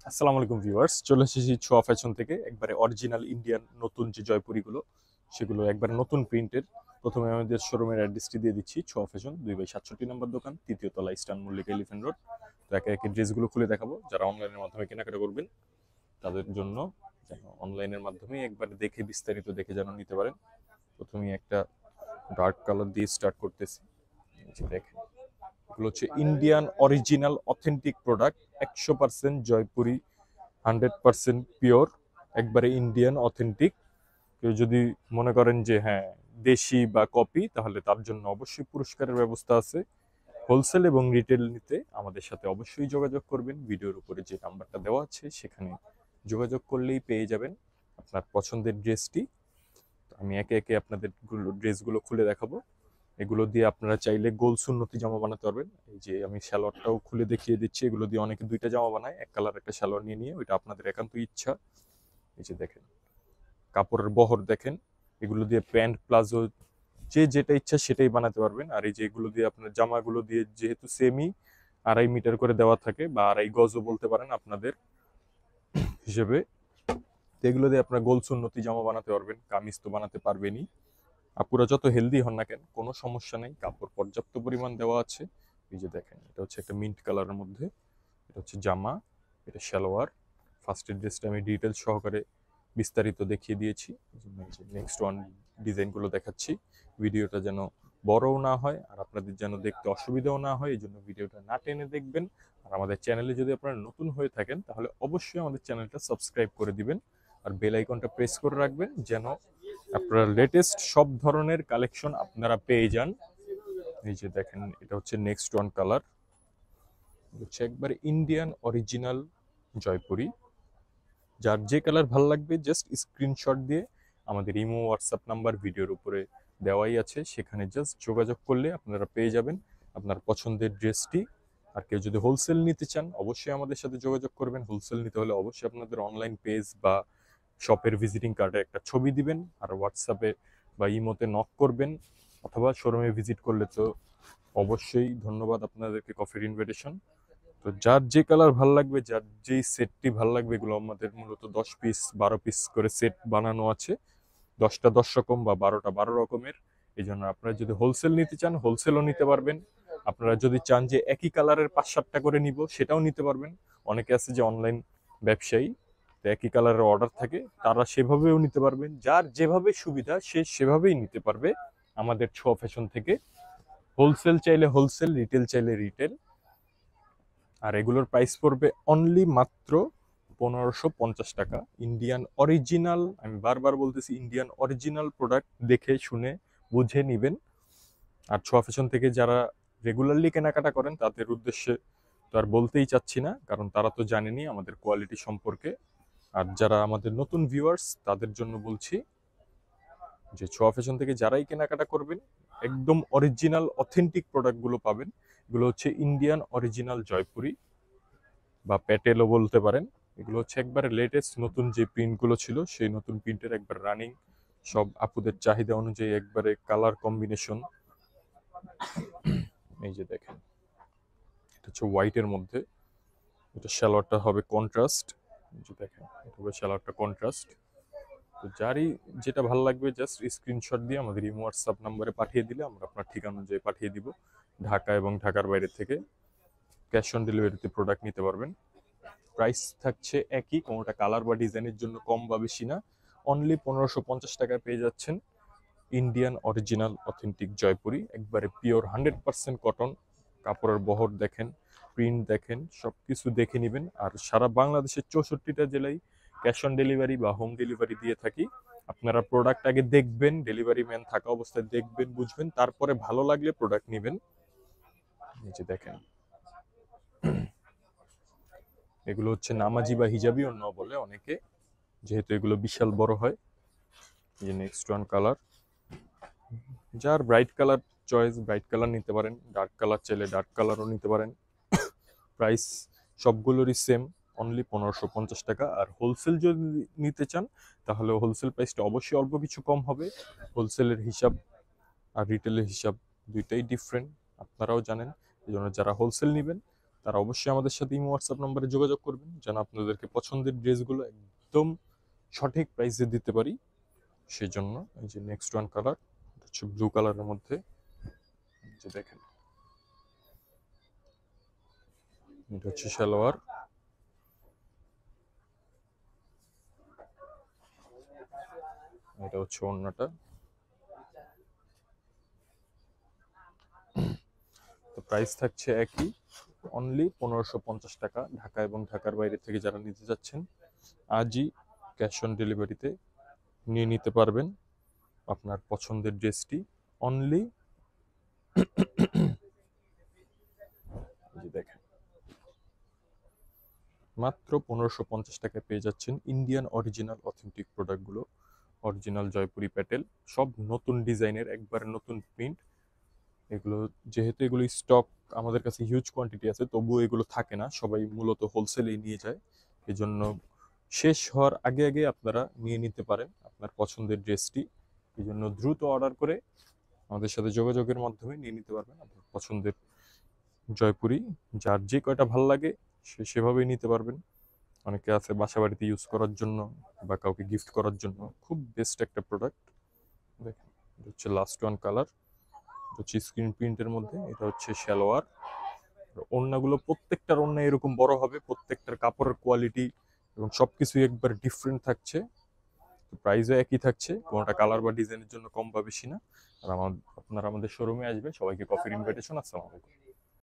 আসসালামু আলাইকুম ভিউয়ার্স, চলে এসেছি ছোঁয়া ফ্যাশন থেকে একবারে অরিজিনাল ইন্ডিয়ান নতুন যে জয়পুরিগুলো সেগুলো একবারে নতুন প্রিন্টের। প্রথমে আমাদের শোরুমের অ্যাড্রেসটি দিয়ে দিচ্ছি, ছোঁয়া ফ্যাশন 2/67 নম্বর দোকান, তৃতীয় তলা, ইস্টার্ন মল্লিকা এলিফ্যান্ট রোড। তো একে একে ড্রেসগুলো খুলে দেখাবো। যারা অনলাইনের মাধ্যমে কেনাকাটা করবেন তাদের জন্য যেন অনলাইনের মাধ্যমে একবারে দেখে বিস্তারিত দেখে যেন নিতে পারেন। প্রথমেই একটা ডার্ক কালার দিয়ে স্টার্ট করতেছি। এই যে দেখেন, এগুলো হচ্ছে Indian original authentic product, 100% Jaipuri, 100% pure, একবারে ইন্ডিয়ান অথেন্টিক। কেউ যদি মনে করেন যে হ্যাঁ দেশি বা কপি, তাহলে তার জন্য অবশ্যই পুরস্কারের ব্যবস্থা আছে। হোলসেল এবং রিটেল নিতে আমাদের সাথে অবশ্যই যোগাযোগ করবেন। ভিডিওর উপরে যে নাম্বারটা দেওয়া আছে সেখানে যোগাযোগ করলেই পেয়ে যাবেন আপনার পছন্দের ড্রেসটি। আমি একে একে আপনাদের ড্রেসগুলো খুলে দেখাবো। এগুলো দিয়ে আপনারা চাইলে গোল সুন্নতি জামা বানাতে পারবেন। এই যে আমি সালোয়ারটাও খুলে দেখিয়ে দিচ্ছি। এগুলো দিয়ে অনেকে দুইটা জামা বানায়, এক কালার একটা সালোয়ার নিয়ে নিয়ে, ওইটা আপনাদের একান্ত ইচ্ছা। এই যে দেখেন, কাপড়ের বহর দেখেন। এগুলো দিয়ে প্যান্ট, প্লাজো, যে যেটা ইচ্ছা সেটাই বানাতে পারবেন। আর এই যে এগুলো দিয়ে আপনার জামাগুলো দিয়ে যেহেতু সেমি 2.5 মিটার করে দেওয়া থাকে, বা 2.5 গজও বলতে পারেন আপনাদের হিসেবে, তো এগুলো দিয়ে আপনার গোল সুন্নতি জামা বানাতে পারবেন। কামিজ তো বানাতে পারবেনই। আপুরা যত হেলদি হন না কেন, কোনো সমস্যা নেই, কাপড় পর্যাপ্ত পরিমাণ দেওয়া আছে। এই যে দেখেন, এটা হচ্ছে একটা মিন্ট কালারের মধ্যে, এটা হচ্ছে জামা, এটা সালোয়ার। ফার্স্টের ড্রেসটা আমি ডিটেলস সহকারে বিস্তারিত দেখিয়ে দিয়েছি। নেক্সট ওয়ান ডিজাইনগুলো দেখাচ্ছি। ভিডিওটা যেন বড়ও না হয় আর আপনাদের যেন দেখতে অসুবিধাও না হয়, এই জন্য ভিডিওটা না টেনে দেখবেন। আর আমাদের চ্যানেলে যদি আপনারা নতুন হয়ে থাকেন তাহলে অবশ্যই আমাদের চ্যানেলটা সাবস্ক্রাইব করে দিবেন আর বেল আইকনটা প্রেস করে রাখবেন, যেন আপনারা লেটেস্ট সব ধরনের কালেকশন আপনারা পেয়ে যান। এই যে দেখেন, এটা হচ্ছে নেক্সট ওয়ান কালার, হচ্ছে একবার ইন্ডিয়ান অরিজিনাল জয়পুরি। যার যে কালার ভালো লাগবে জাস্ট স্ক্রিনশট দিয়ে আমাদের ইমো, হোয়াটসঅ্যাপ নাম্বার ভিডিওর উপরে দেওয়াই আছে, সেখানে জাস্ট যোগাযোগ করলে আপনারা পেয়ে যাবেন আপনার পছন্দের ড্রেসটি। আর কেউ যদি হোলসেল নিতে চান অবশ্যই আমাদের সাথে যোগাযোগ করবেন। হোলসেল নিতে হলে অবশ্যই আপনাদের অনলাইন পেজ বা শপের ভিজিটিং কার্ডে একটা ছবি দিবেন, আর হোয়াটসঅ্যাপে বা ইমোতে নক করবেন, অথবা শোরুমে ভিজিট করলে তো অবশ্যই ধন্যবাদ আপনাদেরকে, কফির ইনভিটেশন। তো যার যে কালার ভাল লাগবে, যার যেই সেটটি ভাল লাগবে, এগুলো আমাদের মূলত 10 পিস 12 পিস করে সেট বানানো আছে। 10টা 10 রকম বা 12টা 12 রকমের। এই জন্য আপনারা যদি হোলসেল নিতে চান হোলসেলও নিতে পারবেন। আপনারা যদি চান যে একই কালারের 5-7টা করে নিব, সেটাও নিতে পারবেন। অনেকে আছে যে অনলাইন ব্যবসায়ী, তো একই কালারের অর্ডার থাকে, তারা সেভাবেও নিতে পারবেন। যার যেভাবে সুবিধা সে সেভাবেই নিতে পারবে আমাদের ছোঁয়া ফ্যাশন থেকে। হোলসেল চাইলে হোলসেল, রিটেল চাইলে রিটেল। আর এগুলোর প্রাইস পড়বে অনলি মাত্র 1550 টাকা। ইন্ডিয়ান অরিজিনাল, আমি বারবার বলতেছি, ইন্ডিয়ান অরিজিনাল প্রোডাক্ট দেখে শুনে বুঝে নিবেন। আর ছোঁয়া ফ্যাশন থেকে যারা রেগুলারলি কেনাকাটা করেন তাদের উদ্দেশ্যে তো আর বলতেই চাচ্ছি না, কারণ তারা তো জানেনই আমাদের কোয়ালিটি সম্পর্কে। আর যারা আমাদের নতুন ভিউয়ার্স তাদের জন্য বলছি যে ছোঁয়া ফ্যাশন থেকে যারাই কেনাকাটা করবেন একদম অরিজিনাল অথেন্টিক প্রোডাক্টগুলো পাবেন। এগুলো হচ্ছে ইন্ডিয়ান অরিজিনাল জয়পুরি বা প্যাটেলও বলতে পারেন। এগুলো হচ্ছে একবারে লেটেস্ট নতুন যে প্রিন্টগুলো ছিল সেই নতুন প্রিন্টের একবার রানিং, সব আপুদের চাহিদা অনুযায়ী একবারে কালার কম্বিনেশন। এই যে দেখেন, এটা হচ্ছে হোয়াইটের মধ্যে, এটা সালোয়ারটা হবে কন্ট্রাস্ট। এই যে দেখেন, এটা হবে সালোয়ারটা কন্ট্রাস্ট। তো যারই যেটা ভালো লাগবে জাস্ট স্ক্রিনশট দিয়ে আমাদের ইমো, হোয়াটসঅ্যাপ নাম্বারে পাঠিয়ে দিলে আমরা আপনার ঠিকানা অনুযায়ী পাঠিয়ে দিব। ঢাকা এবং ঢাকার বাইরে থেকে ক্যাশ অন ডেলিভারিতে প্রোডাক্ট নিতে পারবেন। প্রাইস থাকছে একই, কোনোটা কালার বা ডিজাইনের জন্য কম বা বেশি না। অনলি 1550 টাকায় পেয়ে যাচ্ছেন ইন্ডিয়ান অরিজিনাল অথেন্টিক জয়পুরি, একবারে পিওর 100% কটন। কাপড়ের বহর দেখেন, প্রিন্ট দেখেন, সব কিছু দেখে নেবেন। আর সারা বাংলাদেশের 64টা জেলায় ক্যাশ অন ডেলিভারি বা হোম ডেলিভারি দিয়ে থাকি। আপনারা প্রোডাক্ট আগে দেখবেন, ডেলিভারি ম্যান থাকা অবস্থায় দেখবেন, বুঝবেন, তারপরে ভালো লাগলে প্রোডাক্ট নেবেন। এই যে দেখেন, এগুলো হচ্ছে নামাজি বা হিজাবি অন্য বলে অনেকে, যেহেতু এগুলো বিশাল বড় হয়। এই যে নেক্সট ওয়ান কালার, যার bright colour choice bright colour নিতে পারেন, ডার্ক কালার চাইলে ডার্ক কালারও নিতে পারেন। প্রাইস সবগুলোরই সেম, অনলি 1550 টাকা। আর হোলসেল যদি নিতে চান তাহলে হোলসেল প্রাইসটা অবশ্যই অল্প কিছু কম হবে। হোলসেলের হিসাব আর রিটেলের হিসাব দুইটাই ডিফারেন্ট, আপনারাও জানেন। এই জন্য যারা হোলসেল নেবেন তারা অবশ্যই আমাদের সাথে ইমো হোয়াটসঅ্যাপ নম্বরে যোগাযোগ করবেন, যেন আপনাদেরকে পছন্দের ড্রেসগুলো একদম সঠিক প্রাইসে দিতে পারি। সেই জন্য এই যে নেক্সট ওয়ান কালার হচ্ছে ব্লু কালারের মধ্যে, যে দেখেন এটা হচ্ছে সালোয়ার, এটা হচ্ছে ওড়নাটা। তো প্রাইস থাকছে একই, অনলি 1550 টাকা। ঢাকা এবং ঢাকার বাইরে থেকে যারা নিতে যাচ্ছেন আজই ক্যাশ অন ডেলিভারিতে নিয়ে নিতে পারবেন আপনার পছন্দের ড্রেসটি। অনলি দেখেন মাত্র 1550 টাকায় পেয়ে যাচ্ছেন ইন্ডিয়ান অরিজিনাল অথেন্টিক প্রোডাক্টগুলো। অরিজিনাল জয়পুরি প্যাটেল, সব নতুন ডিজাইনের, একবারে নতুন প্রিন্ট। এগুলো যেহেতু এগুলো স্টক আমাদের কাছে হিউজ কোয়ান্টিটি আছে, তবুও এগুলো থাকে না, সবাই মূলত হোলসেলেই নিয়ে যায়। এই জন্য শেষ হওয়ার আগে আগে আপনারা নিয়ে নিতে পারেন আপনার পছন্দের ড্রেসটি। এই জন্য দ্রুত অর্ডার করে আমাদের সাথে যোগাযোগের মাধ্যমে নিয়ে নিতে পারবেন আপনার পছন্দের জয়পুরি। যার যে কয়টা ভাল লাগে সে সেভাবেই নিতে পারবেন। অনেকে আছে বাসা বাড়িতে ইউজ করার জন্য বা কাউকে গিফট করার জন্য, খুব বেস্ট একটা প্রোডাক্ট। দেখেন এটা হচ্ছে লাস্ট ওয়ান কালার, হচ্ছে স্ক্রিন প্রিন্টের মধ্যে। এটা হচ্ছে সালোয়ার। ওড়নাগুলো প্রত্যেকটার ওড়না এরকম বড় হবে, প্রত্যেকটার কাপড়ের কোয়ালিটি এবং সবকিছুই একবার ডিফারেন্ট থাকছে। প্রাইসও একই থাকছে, কোনোটা কালার বা ডিজাইনের জন্য কম বা বেশি না। আর আপনারা আমাদের শোরুমে আসবেন। সবাইকে কফির ইনভাইটেশন। আসসালামু আলাইকুম।